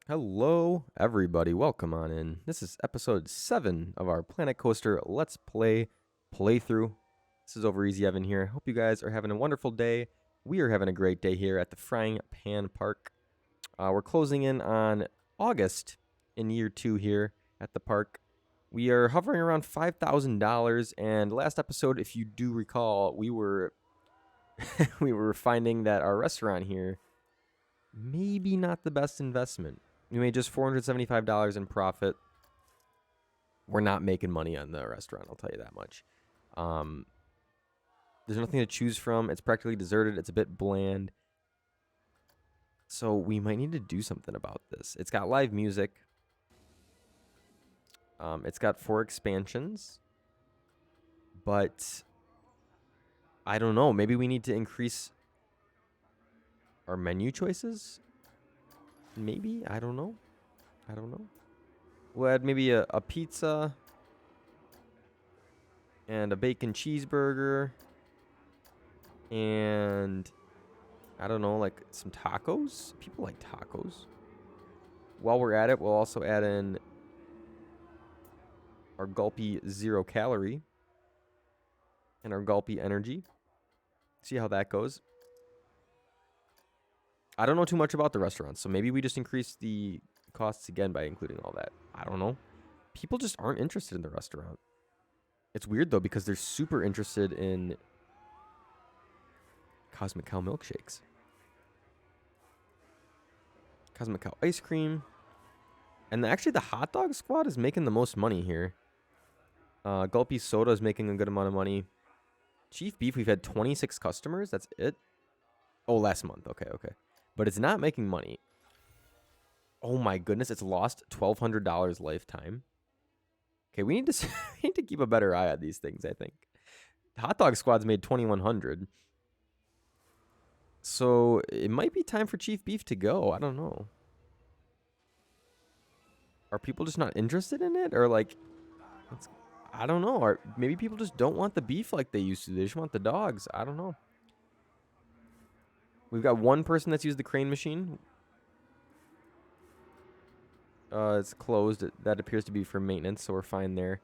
Hello, everybody. Welcome on in. This is episode 7 of our Planet Coaster Let's Play playthrough. This is Over Easy Evan here. Hope you guys are having a wonderful day. We are having a great day here at the Frying Pan Park. We're closing in on August in year 2 here at the park. We are hovering around $5,000, and last episode, if you do recall, we were we were finding that our restaurant here maybe not the best investment. We made just $475 in profit. We're not making money on the restaurant, I'll tell you that much. There's nothing to choose from. It's practically deserted. It's a bit bland. So we might need to do something about this. It's got live music. It's got 4 expansions. But I don't know. Maybe we need to increase our menu choices? Maybe? I don't know. We'll add maybe a pizza and a bacon cheeseburger and I don't know, like some tacos. People like tacos. While we're at it, we'll also add in our Gulpy 0 calorie and our Gulpy energy. See how that goes. I don't know too much about the restaurant, so maybe we just increase the costs again by including all that. I don't know. People just aren't interested in the restaurant. It's weird, though, because they're super interested in Cosmic Cow milkshakes. Cosmic Cow ice cream. And actually, the hot dog squad is making the most money here. Gulpy Soda is making a good amount of money. Chief Beef, we've had 26 customers. That's it. Oh, last month. Okay. But it's not making money. Oh my goodness, it's lost $1,200 lifetime. Okay, we need to we need to keep a better eye on these things, I think. Hot Dog Squad's made $2,100. So it might be time for Chief Beef to go. I don't know. Are people just not interested in it? Or like, I don't know. Or maybe people just don't want the beef like they used to. They just want the dogs. I don't know. We've got one person that's used the crane machine. It's closed. That appears to be for maintenance, so we're fine there.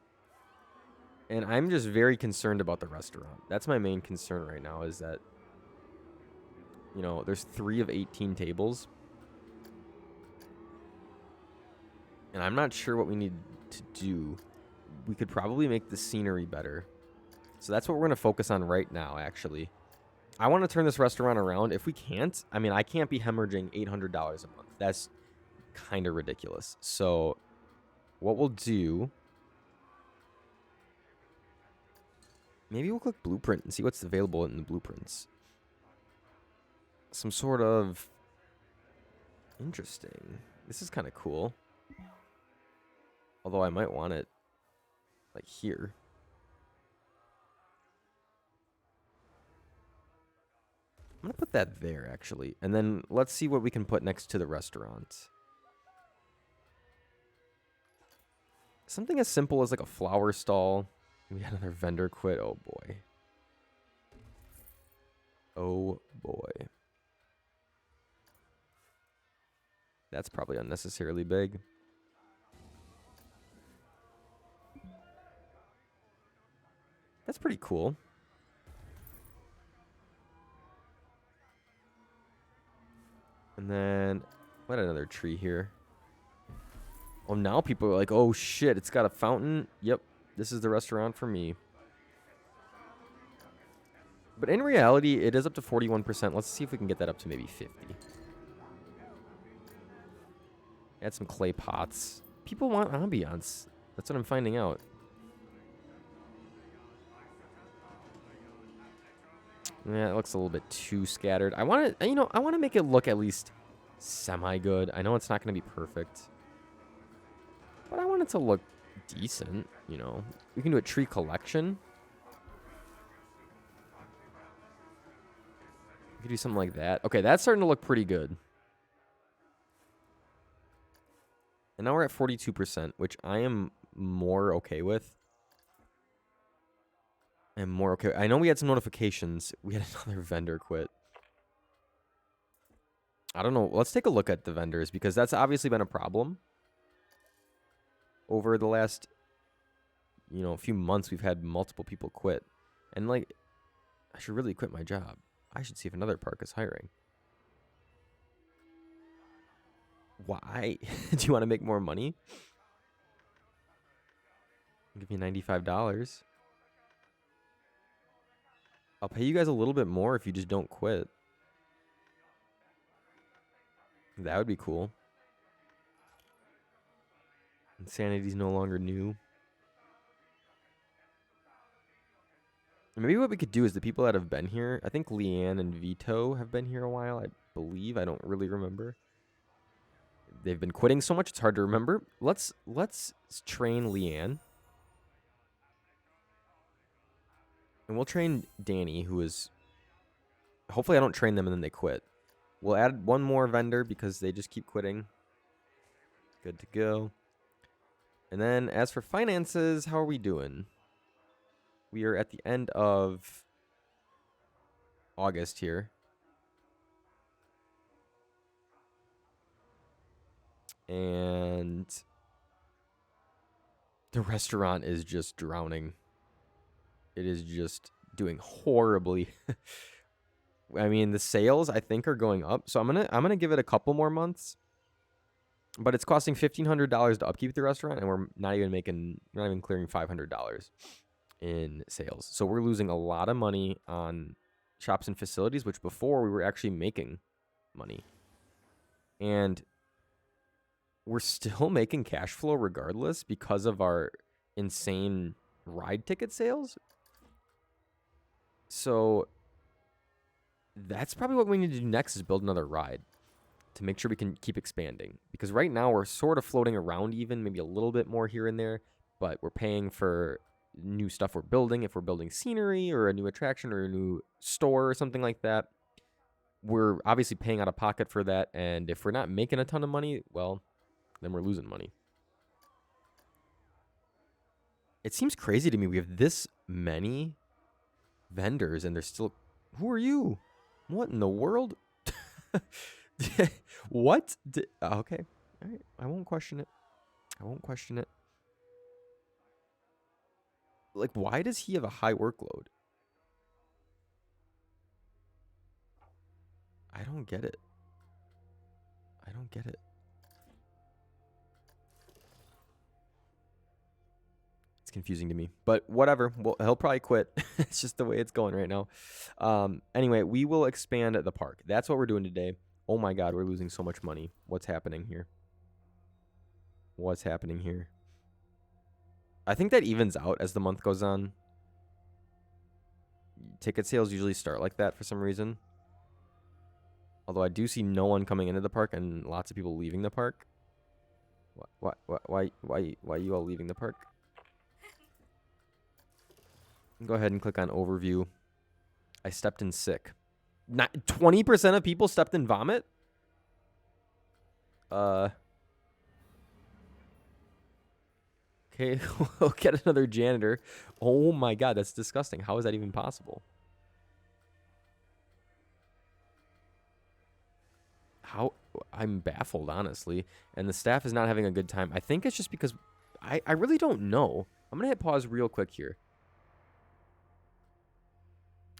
And I'm just very concerned about the restaurant. That's my main concern right now is that, you know, there's 3 of 18 tables. And I'm not sure what we need to do. We could probably make the scenery better. So that's what we're going to focus on right now, actually. I want to turn this restaurant around. If we can't, I mean, I can't be hemorrhaging $800 a month. That's kind of ridiculous. So what we'll do, maybe we'll click blueprint and see what's available in the blueprints. Some sort of interesting. This is kind of cool. Although I might want it like here. I'm going to put that there, actually. And then let's see what we can put next to the restaurant. Something as simple as like a flower stall. We got another vendor quit. Oh, boy. Oh, boy. That's probably unnecessarily big. That's pretty cool. And then, what another tree here? Oh, now people are like, oh shit, it's got a fountain. Yep, this is the restaurant for me. But in reality, it is up to 41%. Let's see if we can get that up to maybe 50. Add some clay pots. People want ambiance. That's what I'm finding out. Yeah, it looks a little bit too scattered. I want to, I want to make it look at least semi-good. I know it's not going to be perfect. But I want it to look decent, you know. We can do a tree collection. We could do something like that. Okay, that's starting to look pretty good. And now we're at 42%, which I am more okay with. I'm more okay. I know we had some notifications. We had another vendor quit. I don't know. Let's take a look at the vendors because that's obviously been a problem over the last, few months. We've had multiple people quit. And, like, I should really quit my job. I should see if another park is hiring. Why? Do you want to make more money? I'll give you $95. I'll pay you guys a little bit more if you just don't quit. That would be cool. Insanity's no longer new. Maybe what we could do is the people that have been here, I think Leanne and Vito have been here a while, I believe. I don't really remember. They've been quitting so much, it's hard to remember. Let's train Leanne. And we'll train Danny, who is... Hopefully I don't train them and then they quit. We'll add one more vendor because they just keep quitting. Good to go. And then as for finances, how are we doing? We are at the end of August here. And the restaurant is just drowning. It is just doing horribly. I mean, the sales I think are going up. So I'm gonna give it a couple more months. But it's costing $1,500 to upkeep the restaurant, and we're not even clearing $500 in sales. So we're losing a lot of money on shops and facilities, which before we were actually making money. And we're still making cash flow regardless because of our insane ride ticket sales. So that's probably what we need to do next is build another ride to make sure we can keep expanding. Because right now we're sort of floating around even, maybe a little bit more here and there, but we're paying for new stuff we're building. If we're building scenery or a new attraction or a new store or something like that, we're obviously paying out of pocket for that. And if we're not making a ton of money, well, then we're losing money. It seems crazy to me. We have this many vendors and they're still... Who are you? What in the world? What? Okay. All right. I won't question it. Like, why does he have a high workload? I don't get it. It's confusing to me, but whatever. Well, he'll probably quit. It's just the way it's going right now. Anyway, we will expand the park. That's what we're doing today. Oh my God, we're losing so much money. What's happening here? I think that evens out as the month goes on. Ticket sales usually start like that for some reason. Although I do see no one coming into the park and lots of people leaving the park. Why you all leaving the park? Go ahead and click on overview. I stepped in sick. Not 20% of people stepped in vomit? Okay, we'll get another janitor. Oh my God, that's disgusting. How is that even possible? I'm baffled, honestly. And the staff is not having a good time. I think it's just because I really don't know. I'm gonna hit pause real quick here.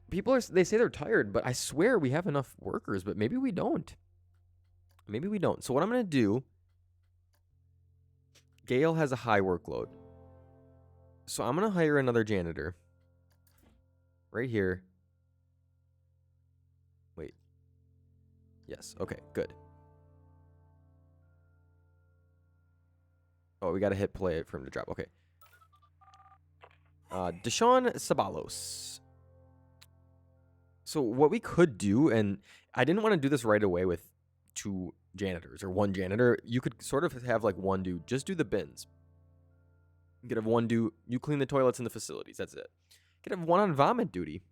They say they're tired, but I swear we have enough workers, but maybe we don't. So what I'm going to do, Gail has a high workload. So I'm going to hire another janitor. Right here. Wait. Yes, okay, good. Oh, we got to hit play for him to drop, okay. Deshaun Sabalos. So what we could do, and I didn't want to do this right away with 2 janitors or 1 janitor. You could sort of have like one dude just do the bins. You could have one dude, you clean the toilets in the facilities. That's it. You could have one on vomit duty.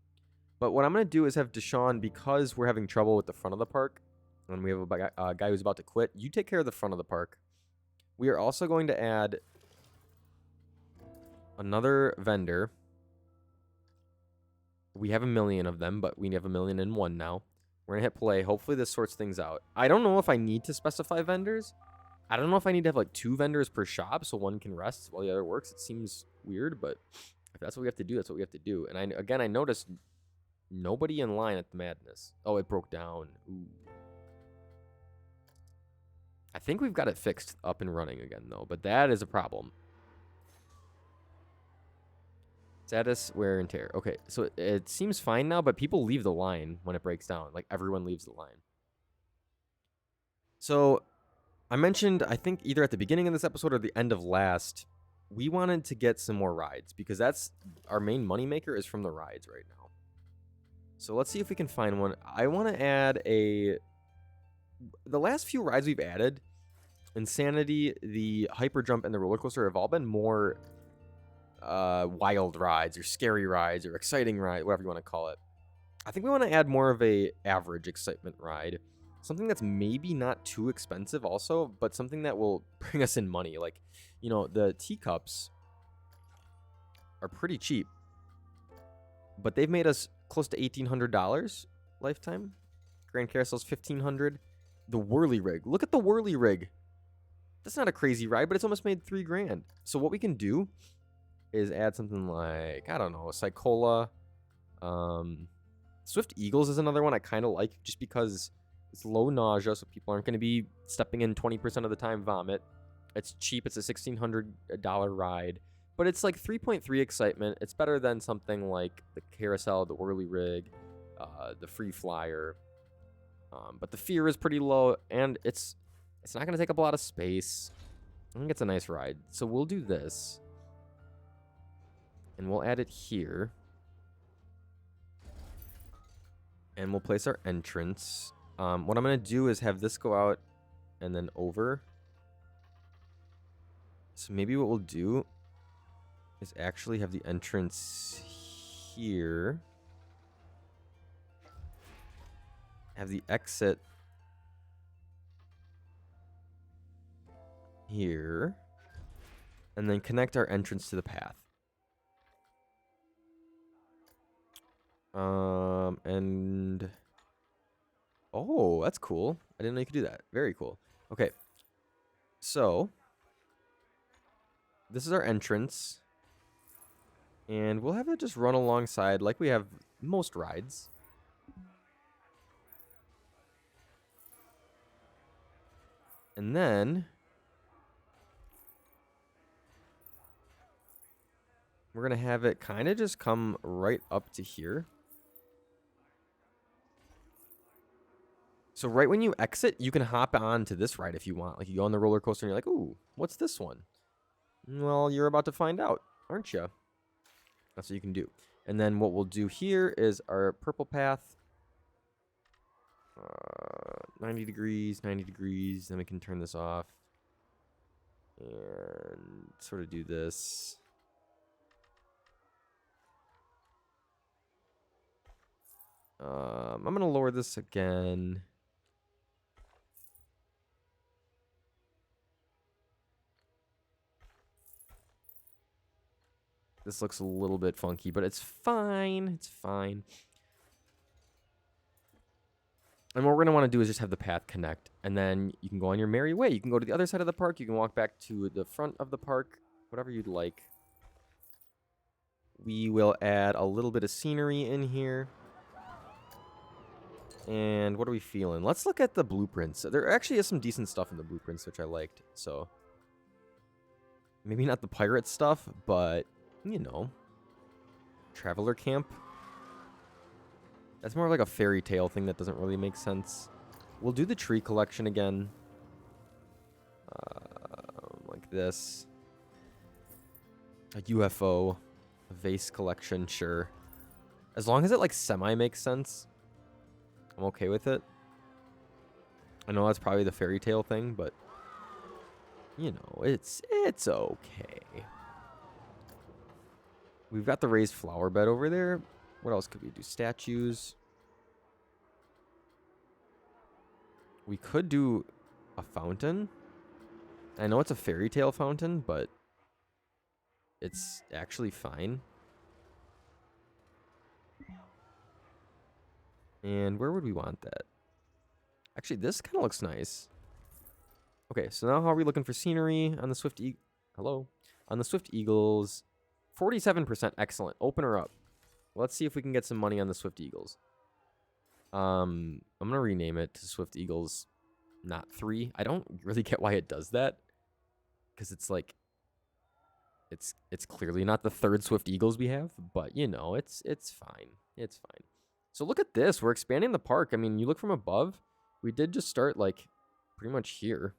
But what I'm going to do is have Deshaun, because we're having trouble with the front of the park, and we have a guy who's about to quit, you take care of the front of the park. We are also going to add another vendor. We have 1 million of them, but we have 1,000,001 now. We're going to hit play. Hopefully this sorts things out. I don't know if I need to specify vendors. I don't know if I need to have like 2 vendors per shop so one can rest while the other works. It seems weird, but if that's what we have to do, that's what we have to do. And I noticed nobody in line at the madness. Oh, it broke down. Ooh. I think we've got it fixed up and running again, though. But that is a problem. Status, wear and tear. Okay, so it seems fine now, but people leave the line when it breaks down. Like, everyone leaves the line. So, I mentioned, I think, either at the beginning of this episode or the end of last, we wanted to get some more rides. Because that's our main moneymaker is from the rides right now. So, let's see if we can find one. I want to add a... The last few rides we've added, Insanity, the Hyper Jump, and the Roller Coaster have all been more wild rides or scary rides or exciting rides, whatever you want to call it. I think we want to add more of a average excitement ride. Something that's maybe not too expensive also, but something that will bring us in money. Like, you know, the teacups are pretty cheap, but they've made us close to $1,800 lifetime. Grand Carousel's $1,500. The Whirly Rig. Look at the Whirly Rig. That's not a crazy ride, but it's almost made $3,000. So what we can do is add something like, I don't know, Psychola. Swift Eagles is another one I kind of like just because it's low nausea, so people aren't going to be stepping in 20% of the time vomit. It's cheap. It's a $1,600 ride, but it's like 3.3 excitement. It's better than something like the Carousel, the Whirly Rig, the Free Flyer. But the fear is pretty low, and it's not going to take up a lot of space. I think it's a nice ride. So we'll do this. And we'll add it here. And we'll place our entrance. What I'm going to do is have this go out and then over. So maybe what we'll do is actually have the entrance here. Have the exit here. And then connect our entrance to the path. And oh, that's cool. I didn't know you could do that. Very cool. Okay. So this is our entrance. And we'll have it just run alongside like we have most rides. And then we're going to have it kind of just come right up to here. So right when you exit, you can hop on to this ride if you want. Like you go on the roller coaster and you're like, ooh, what's this one? Well, you're about to find out, aren't you? That's what you can do. And then what we'll do here is our purple path. 90 degrees, 90 degrees. Then we can turn this off. And sort of do this. I'm going to lower this again. This looks a little bit funky, but it's fine. It's fine. And what we're going to want to do is just have the path connect. And then you can go on your merry way. You can go to the other side of the park. You can walk back to the front of the park. Whatever you'd like. We will add a little bit of scenery in here. And what are we feeling? Let's look at the blueprints. There actually is some decent stuff in the blueprints, which I liked. So maybe not the pirate stuff, but, you know, traveler camp. That's more like a fairy tale thing that doesn't really make sense. We'll do the tree collection again. Like this. A UFO. A vase collection, sure. As long as it, like, semi makes sense, I'm okay with it. I know that's probably the fairy tale thing, but, you know, it's okay. We've got the raised flower bed over there. What else could we do? Statues. We could do a fountain. I know it's a fairy tale fountain, but it's actually fine. And where would we want that? Actually, this kind of looks nice. Okay, so now how are we looking for scenery on the Swift Eagle? Hello? On the Swift Eagles, 47%. Excellent. Open her up. Let's see if we can get some money on the Swift Eagles. I'm going to rename it to Swift Eagles not 3. I don't really get why it does that. Because it's like, it's clearly not the 3rd Swift Eagles we have. But, you know, it's fine. It's fine. So look at this. We're expanding the park. I mean, you look from above. We did just start, like, pretty much here.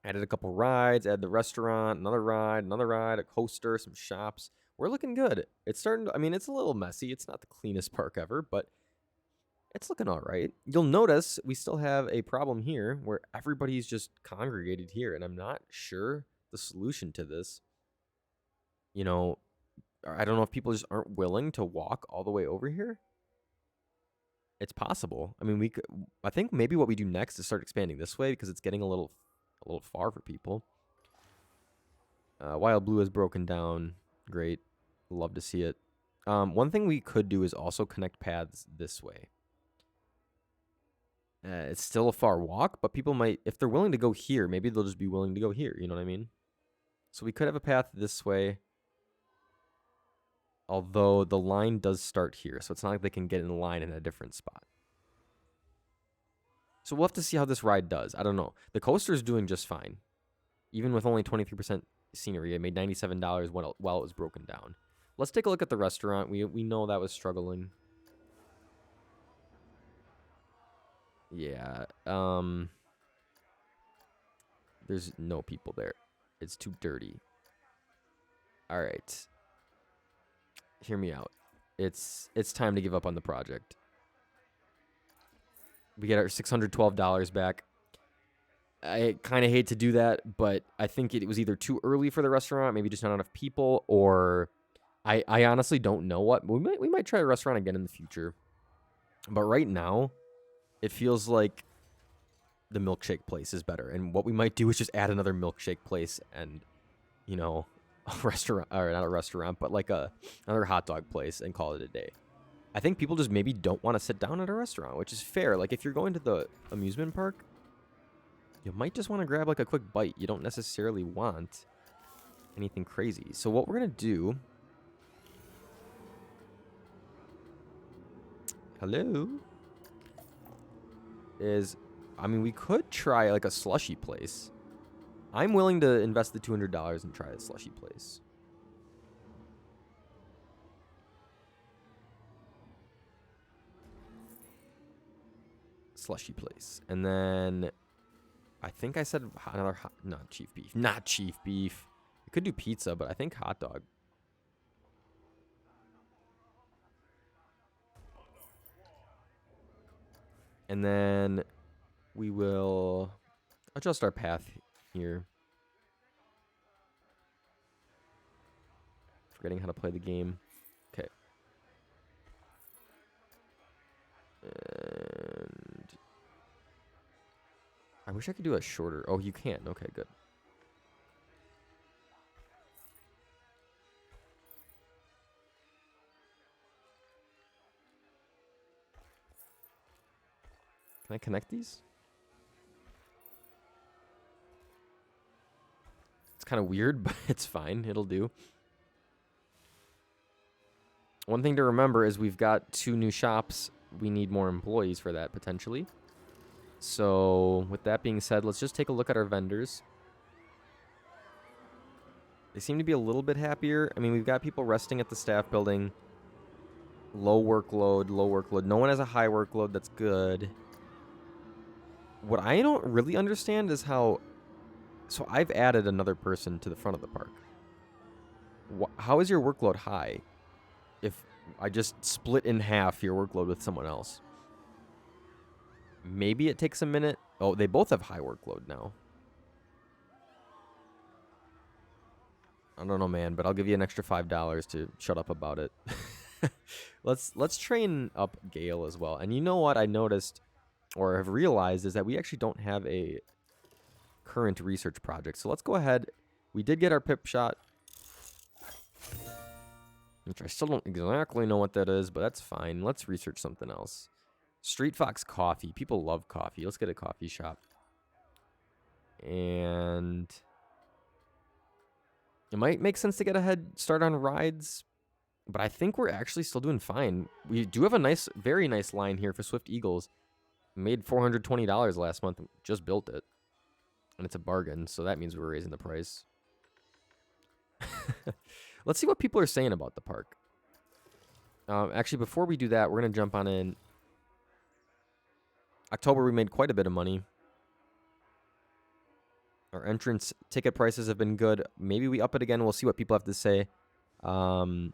Added a couple rides, added the restaurant, another ride, a coaster, some shops. We're looking good. It's starting to, I mean, it's a little messy. It's not the cleanest park ever, but it's looking all right. You'll notice we still have a problem here where everybody's just congregated here, and I'm not sure the solution to this. You know, I don't know if people just aren't willing to walk all the way over here. It's possible. I mean, I think maybe what we do next is start expanding this way because it's getting a little far for people. Wild Blue is broken down. Great. Love to see it. One thing we could do is also connect paths this way. It's still a far walk, but people might, if they're willing to go here, maybe they'll just be willing to go here. You know what I mean? So we could have a path this way. Although the line does start here, so it's not like they can get in line in a different spot. So we'll have to see how this ride does. I don't know. The coaster is doing just fine. Even with only 23% scenery, it made $97 while it was broken down. Let's take a look at the restaurant. We know that was struggling. Yeah. There's no people there. It's too dirty. All right. Hear me out. It's time to give up on the project. We get our $612 back. I kind of hate to do that, but I think it was either too early for the restaurant, maybe just not enough people, or I honestly don't know what. We might try a restaurant again in the future. But right now, it feels like the milkshake place is better. And what we might do is just add another milkshake place and, you know, a restaurant, or not a restaurant, but like another hot dog place and call it a day. I think people just maybe don't want to sit down at a restaurant, which is fair. Like if you're going to the amusement park, you might just want to grab like a quick bite. You don't necessarily want anything crazy. So what we're going to do... Hello? Is, I mean, we could try like a slushy place. I'm willing to invest the $200 and try a slushy place. Slushy place. And then I think I said another not chief beef. Not chief beef. We could do pizza, but I think hot dog. And then we will adjust our path here. Forgetting how to play the game. Okay. And I wish I could do a shorter. Oh, you can. Okay, good. Can I connect these? It's kind of weird, but it's fine. It'll do. One thing to remember is we've got 2 new shops. We need more employees for that, potentially. So, with that being said, let's just take a look at our vendors. They seem to be a little bit happier. I mean, we've got people resting at the staff building. Low workload, low workload. No one has a high workload. That's good. What I don't really understand is how... So, I've added another person to the front of the park. How is your workload high if I just split in half your workload with someone else? Maybe it takes a minute. Oh, they both have high workload now. I don't know, man, but I'll give you an extra $5 to shut up about it. Let's train up Gale as well. And you know what I noticed or have realized is that we actually don't have a current research project. So let's go ahead. We did get our pip shot, which I still don't exactly know what that is, but that's fine. Let's research something else. Street Fox Coffee. People love coffee. Let's get a coffee shop. And it might make sense to get a head start on rides, but I think we're actually still doing fine. We do have a nice, very nice line here for Swift Eagles. Made $420 last month. Just built it. And it's a bargain, so that means we're raising the price. Let's see what people are saying about the park. Actually, before we do that, we're going to jump on in. October, we made quite a bit of money. Our entrance ticket prices have been good. Maybe we up it again. We'll see what people have to say. Park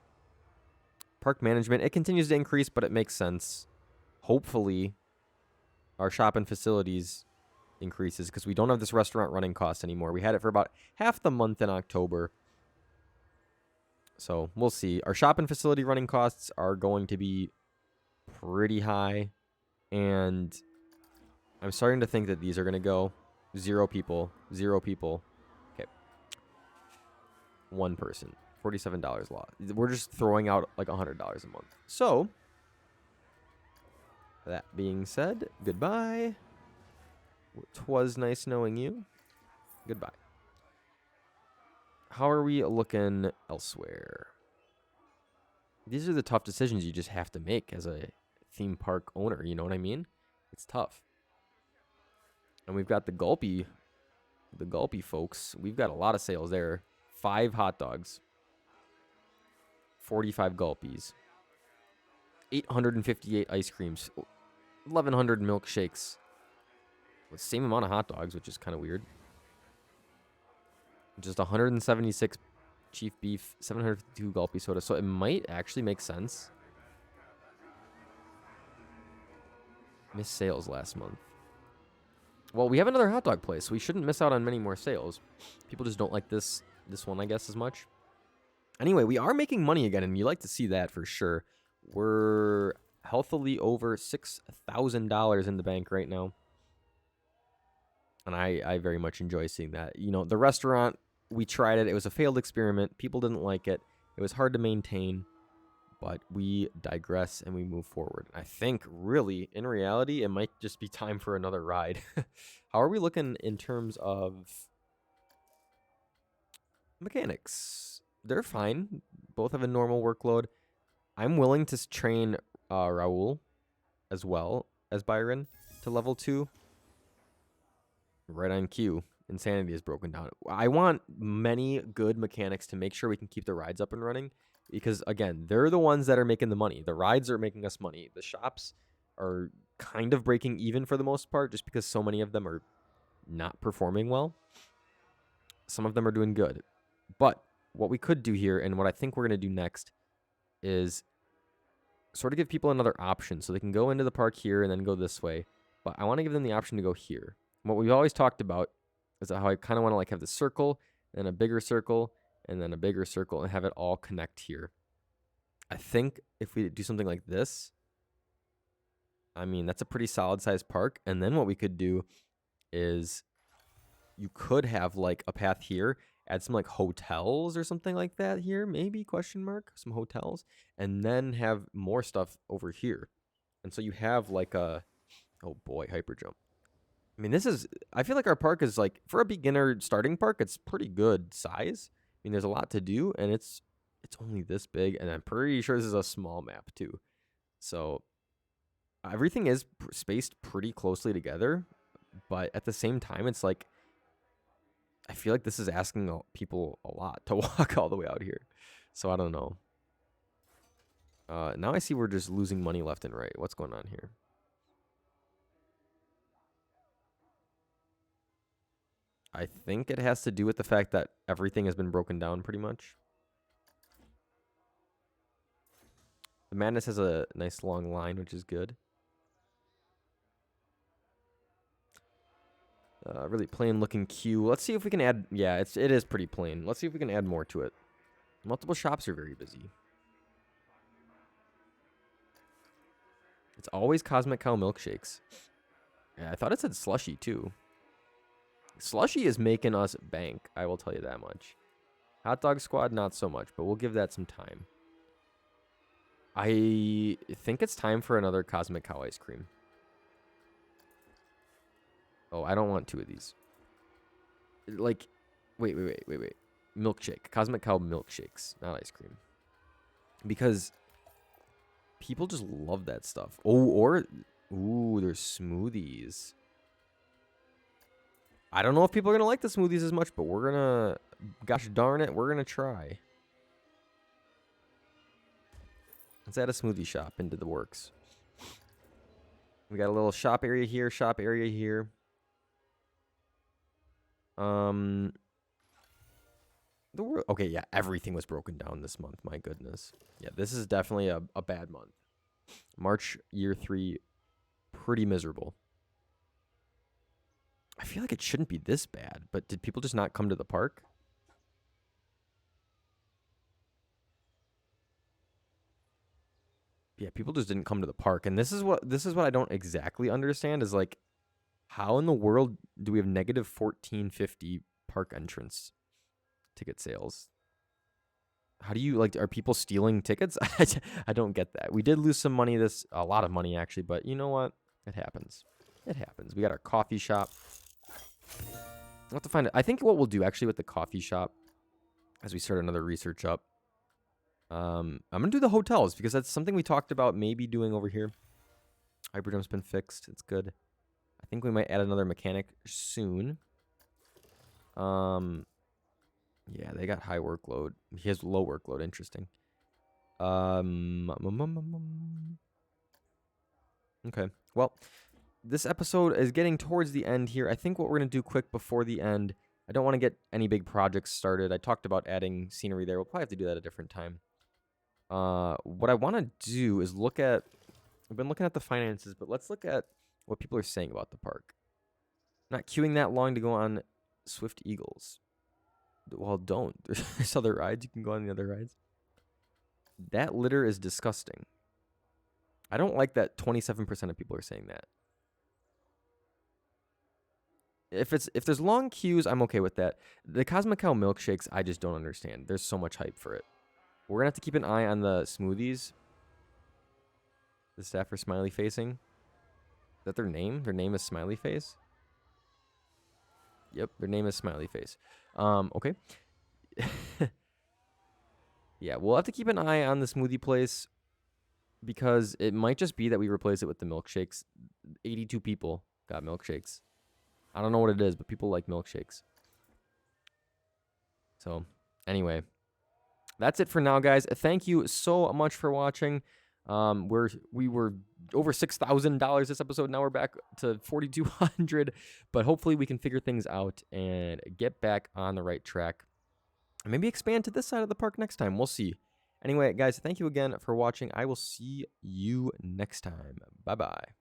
management, it continues to increase, but it makes sense. Hopefully, our shop and facilities increases because we don't have this restaurant running cost anymore. We had it for about half the month in October. So we'll see. Our shop and facility running costs are going to be pretty high. And I'm starting to think that these are going to go 0 people, 0 people. Okay. 1 person. $47 lot. We're just throwing out like $100 a month. So, that being said, goodbye. 'Twas nice knowing you. Goodbye. How are we looking elsewhere? These are the tough decisions you just have to make as a theme park owner. You know what I mean? It's tough. And we've got the Gulpy folks. We've got a lot of sales there. 5 hot dogs. 45 Gulpies. 858 ice creams. 1,100 milkshakes. With the same amount of hot dogs, which is kind of weird. Just 176 chief beef, 752 Gulpy soda. So it might actually make sense. Missed sales last month. Well, we have another hot dog place, so we shouldn't miss out on many more sales. People just don't like this one, I guess, as much. Anyway, we are making money again, and you like to see that for sure. We're healthily over $6,000 in the bank right now. And I very much enjoy seeing that. You know, the restaurant, we tried it. It was a failed experiment. People didn't like it. It was hard to maintain. But we digress and we move forward. I think, really, in reality, it might just be time for another ride. How are we looking in terms of mechanics? They're fine. Both have a normal workload. I'm willing to train Raul as well as Byron to level 2. Right on cue. Insanity is broken down. I want many good mechanics to make sure we can keep the rides up and running. Because, again, they're the ones that are making the money. The rides are making us money. The shops are kind of breaking even for the most part just because so many of them are not performing well. Some of them are doing good. But what we could do here, and what I think we're going to do next, is sort of give people another option. So they can go into the park here and then go this way. But I want to give them the option to go here. What we've always talked about is how I kind of want to like have the circle and a bigger circle and then a bigger circle and have it all connect here. I think if we do something like this, I mean, that's a pretty solid sized park. And then what we could do is you could have like a path here, add some like hotels or something like that here, maybe, question mark, some hotels, and then have more stuff over here. And so you have like a, oh boy, hyper jump. I mean, I feel like our park is like, for a beginner starting park, it's pretty good size. I mean, there's a lot to do, and it's only this big, and I'm pretty sure this is a small map too. So everything is spaced pretty closely together, but at the same time, it's like, I feel like this is asking people a lot to walk all the way out here. So I don't know. Now I see we're just losing money left and right. What's going on here? I think it has to do with the fact that everything has been broken down pretty much. The Madness has a nice long line, which is good. Really plain looking queue. Let's see if we can add, yeah, it is pretty plain. Let's see if we can add more to it. Multiple shops are very busy. It's always Cosmic Cow milkshakes. Yeah, I thought it said slushy too. Slushy is making us bank, I will tell you that much. Hot Dog Squad, not so much, but we'll give that some time. I think it's time for another Cosmic Cow ice cream. Oh, I don't want 2 of these. Like, wait. Milkshake. Cosmic Cow milkshakes, not ice cream. Because people just love that stuff. Ooh, there's smoothies. I don't know if people are going to like the smoothies as much, but we're going to, gosh darn it, we're going to try. Let's add a smoothie shop into the works. We got a little shop area here, shop area here. Okay, yeah, everything was broken down this month. My goodness. Yeah, this is definitely a bad month. March year 3, pretty miserable. I feel like it shouldn't be this bad, but did people just not come to the park? Yeah, people just didn't come to the park, and this is what I don't exactly understand is like, how in the world do we have negative 1450 park entrance ticket sales? How do you, like, are people stealing tickets? I don't get that. We did lose some money, a lot of money actually, but you know what? It happens. It happens. We got our coffee shop. We'll have to find it. I think what we'll do actually with the coffee shop, as we start another research up, I'm gonna do the hotels because that's something we talked about maybe doing over here. Hyperjump's been fixed. It's good. I think we might add another mechanic soon. Yeah, they got high workload. He has low workload. Interesting. Okay. Well, this episode is getting towards the end here. I think what we're going to do quick before the end, I don't want to get any big projects started. I talked about adding scenery there. We'll probably have to do that at a different time. What I want to do is look at, I've been looking at the finances, but let's look at what people are saying about the park. Not queuing that long to go on Swift Eagles. Well, don't. There's other rides. You can go on the other rides. That litter is disgusting. I don't like that 27% of people are saying that. If there's long queues, I'm okay with that. The Cosmic Cow milkshakes, I just don't understand. There's so much hype for it. We're going to have to keep an eye on the smoothies. The staff are smiley facing. Is that their name? Their name is Smiley Face? Yep, their name is Smiley Face. Okay. Yeah, we'll have to keep an eye on the smoothie place because it might just be that we replace it with the milkshakes. 82 people got milkshakes. I don't know what it is, but people like milkshakes. So, anyway, that's it for now, guys. Thank you so much for watching. We were over $6,000 this episode. Now we're back to $4,200, but hopefully we can figure things out and get back on the right track. And maybe expand to this side of the park next time. We'll see. Anyway, guys, thank you again for watching. I will see you next time. Bye-bye.